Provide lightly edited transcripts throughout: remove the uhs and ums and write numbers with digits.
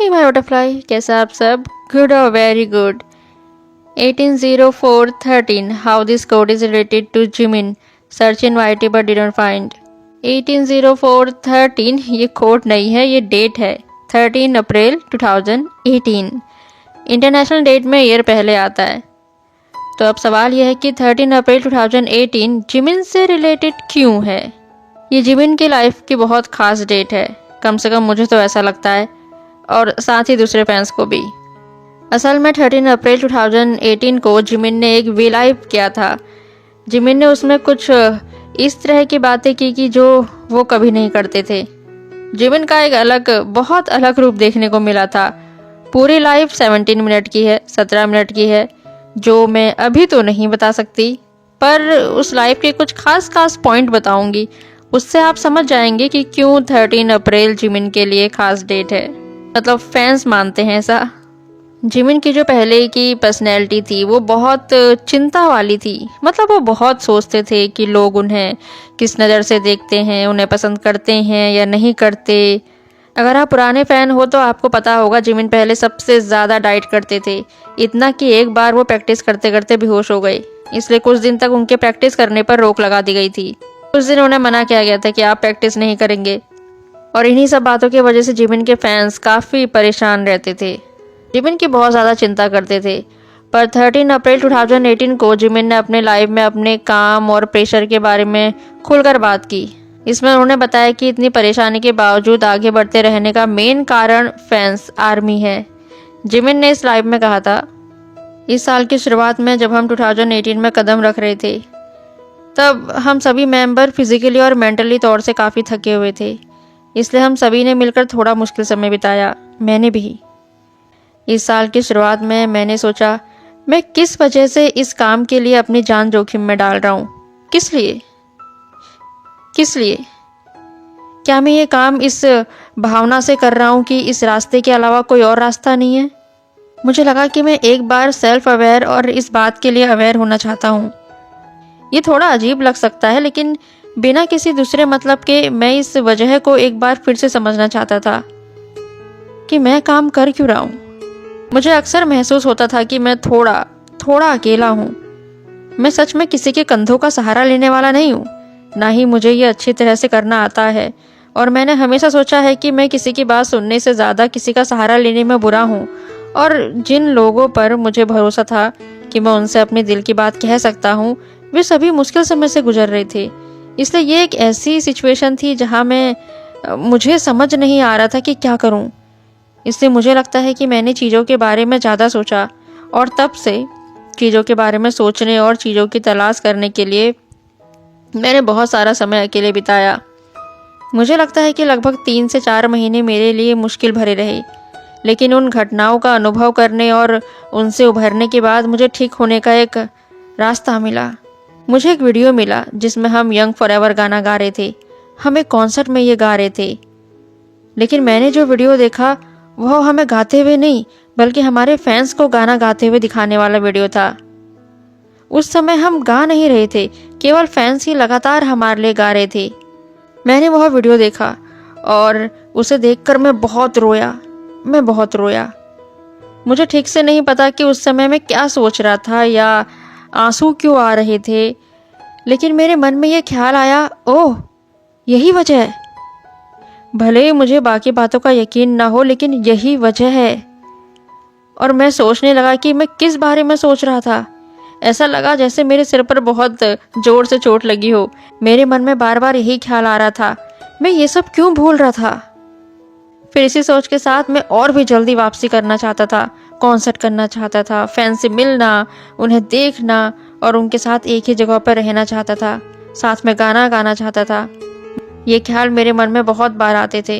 Hey my butterfly, कैसे आप सब? गुड और very good. 180413 how this code is related to Jimin, search in YT but did not find. 180413 ये code नहीं है, ये डेट है 13 अप्रैल 2018। इंटरनेशनल डेट में ईयर पहले आता है। तो अब सवाल यह है कि 13 अप्रैल 2018 जिमिन से रिलेटेड क्यों है? ये जिमिन की लाइफ की बहुत खास डेट है, कम से कम मुझे तो ऐसा लगता है, और साथ ही दूसरे फैंस को भी। असल में 13 अप्रैल 2018 को जिमिन ने एक वी लाइव किया था। जिमिन ने उसमें कुछ इस तरह की बातें की कि जो वो कभी नहीं करते थे। जिमिन का एक बहुत अलग रूप देखने को मिला था। पूरी लाइव 17 मिनट की है, 17 मिनट की है, जो मैं अभी तो नहीं बता सकती, पर उस लाइव के कुछ खास पॉइंट बताऊंगी। उससे आप समझ जाएंगे कि क्यों 13 अप्रैल जिमिन के लिए खास डेट है। मतलब फैंस मानते हैं ऐसा। जिमिन की जो पहले की पर्सनैलिटी थी वो बहुत चिंता वाली थी। मतलब वो बहुत सोचते थे कि लोग उन्हें किस नज़र से देखते हैं, उन्हें पसंद करते हैं या नहीं करते। अगर आप पुराने फ़ैन हो तो आपको पता होगा जिमिन पहले सबसे ज़्यादा डाइट करते थे, इतना कि एक बार वो प्रैक्टिस करते करते बेहोश हो गए। इसलिए कुछ दिन तक उनके प्रैक्टिस करने पर रोक लगा दी गई थी। कुछ दिन उन्हें मना किया गया था कि आप प्रैक्टिस नहीं करेंगे, और इन्हीं सब बातों की वजह से जिमिन के फैंस काफ़ी परेशान रहते थे। जिमिन की बहुत ज़्यादा चिंता करते थे। पर 13 अप्रैल 2018 को जिमिन ने अपने लाइव में अपने काम और प्रेशर के बारे में खुलकर बात की। इसमें उन्होंने बताया कि इतनी परेशानी के बावजूद आगे बढ़ते रहने का मेन कारण फैंस आर्मी है। जिमिन ने इस लाइव में कहा था, इस साल की शुरुआत में जब हम 2018 में कदम रख रहे थे, तब हम सभी मेंबर फिजिकली और मेंटली तौर से काफ़ी थके हुए थे। इसलिए हम सभी ने मिलकर थोड़ा मुश्किल समय बिताया, मैंने भी। इस साल की शुरुआत में मैंने सोचा, मैं किस वजह से इस काम के लिए अपनी जान जोखिम में डाल रहा हूँ? किस लिए? क्या मैं ये काम इस भावना से कर रहा हूँ कि इस रास्ते के अलावा कोई और रास्ता नहीं है? मुझे लगा कि मैं एक बार सेल्फ अवेयर और इस बात के लिए अवेयर होना चाहता हूँ। ये थोड़ा अजीब लग सकता है, लेकिन बिना किसी दूसरे मतलब के मैं इस वजह को एक बार फिर से समझना चाहता था कि मैं काम कर क्यों रहा हूँ। मुझे अक्सर महसूस होता था कि मैं थोड़ा अकेला हूँ। मैं सच में किसी के कंधों का सहारा लेने वाला नहीं हूँ, ना ही मुझे ये अच्छी तरह से करना आता है। और मैंने हमेशा सोचा है कि मैं किसी की बात सुनने से ज़्यादा किसी का सहारा लेने में बुरा हूँ। और जिन लोगों पर मुझे भरोसा था कि मैं उनसे अपने दिल की बात कह सकता हूँ, वे सभी मुश्किल समय से गुजर रहे थे। इसलिए ये एक ऐसी सिचुएशन थी जहाँ मुझे समझ नहीं आ रहा था कि क्या करूँ। इसलिए मुझे लगता है कि मैंने चीज़ों के बारे में ज़्यादा सोचा, और तब से चीज़ों के बारे में सोचने और चीज़ों की तलाश करने के लिए मैंने बहुत सारा समय अकेले बिताया। मुझे लगता है कि लगभग 3 से 4 महीने मेरे लिए मुश्किल भरे रहे, लेकिन उन घटनाओं का अनुभव करने और उनसे उभरने के बाद मुझे ठीक होने का एक रास्ता मिला। मुझे एक वीडियो मिला जिसमें हम यंग फॉरएवर गाना गा रहे थे। हम एक कॉन्सर्ट में ये गा रहे थे, लेकिन मैंने जो वीडियो देखा वह हमें गाते हुए नहीं, बल्कि हमारे फैंस को गाना गाते हुए दिखाने वाला वीडियो था। उस समय हम गा नहीं रहे थे, केवल फैंस ही लगातार हमारे लिए गा रहे थे। मैंने वह वीडियो देखा और उसे देखकर मैं बहुत रोया। मुझे ठीक से नहीं पता कि उस समय मैं क्या सोच रहा था या आंसू क्यों आ रहे थे, लेकिन मेरे मन में यह ख्याल आया, ओह यही वजह है। भले ही मुझे बाकी बातों का यकीन ना हो, लेकिन यही वजह है। और मैं सोचने लगा कि मैं किस बारे में सोच रहा था। ऐसा लगा जैसे मेरे सिर पर बहुत जोर से चोट लगी हो। मेरे मन में बार बार यही ख्याल आ रहा था, मैं ये सब क्यों भूल रहा था। फिर इसी सोच के साथ मैं और भी जल्दी वापसी करना चाहता था, कॉन्सर्ट करना चाहता था, फैन से मिलना, उन्हें देखना और उनके साथ एक ही जगह पर रहना चाहता था, साथ में गाना गाना चाहता था। ये ख्याल मेरे मन में बहुत बार आते थे।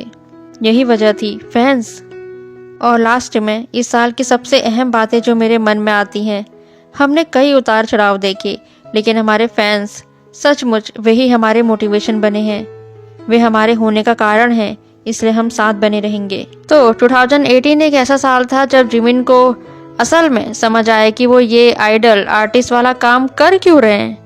यही वजह थी, फैंस। और लास्ट में इस साल की सबसे अहम बातें जो मेरे मन में आती हैं, हमने कई उतार चढ़ाव देखे, लेकिन हमारे फैंस सचमुच वही हमारे मोटिवेशन बने हैं। वे हमारे होने का कारण हैं, इसलिए हम साथ बने रहेंगे। तो 2018 एक ऐसा साल था जब जिमिन को असल में समझ आया कि वो ये आइडल आर्टिस्ट वाला काम कर क्यों रहे हैं,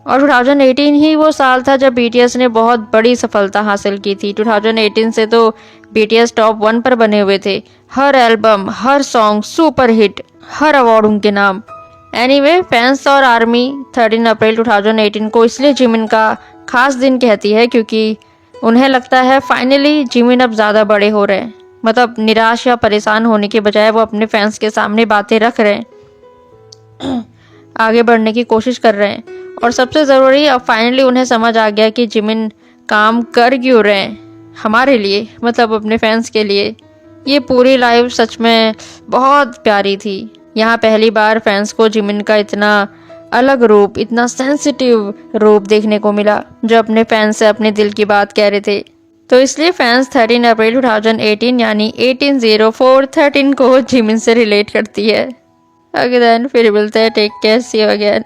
और 2018 ही वो साल था जब BTS ने बहुत बड़ी सफलता हासिल की थी। 2018 से तो BTS टॉप 1 पर बने हुए थे। हर एल्बम, हर सॉन्ग सुपर हिट, हर अवार्ड उनके नाम। एनीवे, फैंस और आर्मी 13 अप्रैल 2018 को इसलिए जिमिन का खास दिन कहती है क्योंकि उन्हें लगता है फाइनली जिमिन अब ज़्यादा बड़े हो रहे हैं। मतलब निराश या परेशान होने के बजाय वो अपने फैंस के सामने बातें रख रहे हैं, आगे बढ़ने की कोशिश कर रहे हैं। और सबसे ज़रूरी, अब फाइनली उन्हें समझ आ गया कि जिमिन काम कर क्यों रहे हैं हमारे लिए, मतलब अपने फैंस के लिए। ये पूरी लाइव सच में बहुत प्यारी थी। यहाँ पहली बार फैंस को जिमिन का इतना अलग रूप, इतना सेंसिटिव रूप देखने को मिला, जो अपने फैंस से अपने दिल की बात कह रहे थे। तो इसलिए फैंस 13 अप्रैल 2018 यानी 180413 को जिमिन से रिलेट करती है। अगेन फिर मिलते हैं, take care, see you again.